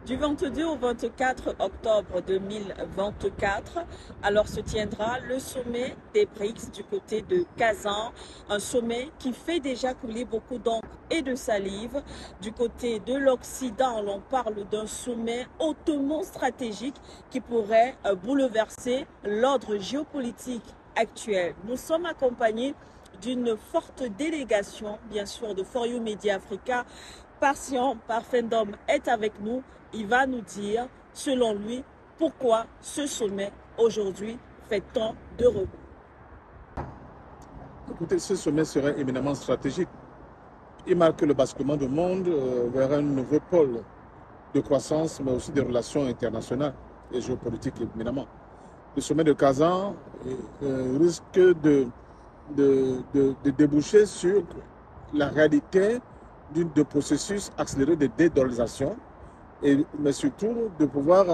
Du 22 au 24 octobre 2024, alors se tiendra le sommet des BRICS du côté de Kazan, un sommet qui fait déjà couler beaucoup d'encre et de salive. Du côté de l'Occident, l'on parle d'un sommet hautement stratégique qui pourrait bouleverser l'ordre géopolitique actuel. Nous sommes accompagnés d'une forte délégation, bien sûr, de For You Media Africa. Patient Parfendom est avec nous. Il va nous dire, selon lui, pourquoi ce sommet aujourd'hui fait tant de rebond. Écoutez, ce sommet serait éminemment stratégique. Il marque le basculement du monde vers un nouveau pôle de croissance, mais aussi des relations internationales et géopolitiques, éminemment. Le sommet de Kazan risque de déboucher sur la réalité de processus accéléré de dédollarisation, mais surtout de pouvoir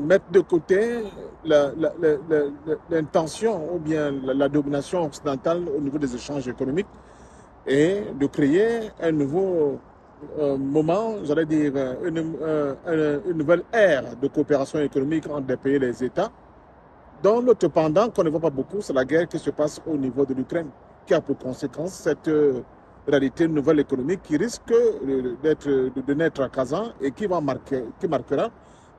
mettre de côté l'intention ou bien la domination occidentale au niveau des échanges économiques et de créer un nouveau moment, j'allais dire une nouvelle ère de coopération économique entre les pays et les États, dont l'autre pendant qu'on ne voit pas beaucoup, c'est la guerre qui se passe au niveau de l'Ukraine, qui a pour conséquence cette réalité nouvelle économique qui risque de naître à Kazan et qui marquera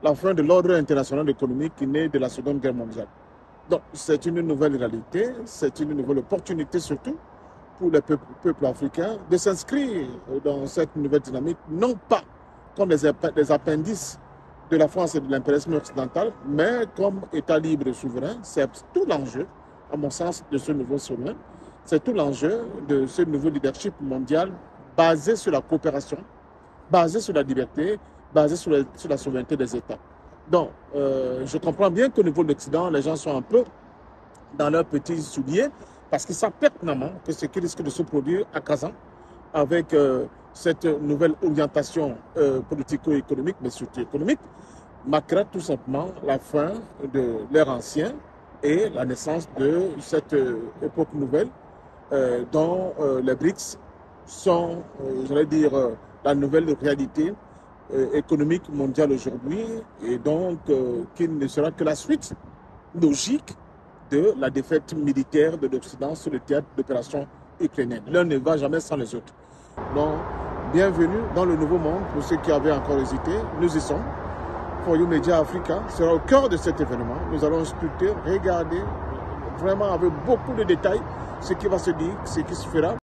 la fin de l'ordre international économique qui naît de la Seconde Guerre mondiale. Donc c'est une nouvelle réalité, c'est une nouvelle opportunité surtout pour les peuples africains de s'inscrire dans cette nouvelle dynamique, non pas comme des appendices de la France et de l'impérialisme occidental, mais comme État libre et souverain. C'est tout l'enjeu, à mon sens, de ce nouveau sommet. C'est tout l'enjeu de ce nouveau leadership mondial basé sur la coopération, basé sur la liberté, basé sur la souveraineté des États. Donc, je comprends bien qu'au niveau de l'Occident, les gens sont un peu dans leurs petits souliers parce qu'ils savent pertinemment que ce qui risque de se produire à Kazan avec cette nouvelle orientation politico-économique, mais surtout économique, marquera tout simplement la fin de l'ère ancienne et la naissance de cette époque nouvelle dont les BRICS sont, j'allais dire, la nouvelle réalité économique mondiale aujourd'hui et donc qui ne sera que la suite logique de la défaite militaire de l'Occident sur le théâtre d'opération ukrainienne. L'un ne va jamais sans les autres. Donc, bienvenue dans le nouveau monde pour ceux qui avaient encore hésité. Nous y sommes. For You Media Africa sera au cœur de cet événement. Nous allons scruter, regarder vraiment avec beaucoup de détails ce qui va se dire, ce qui se fera.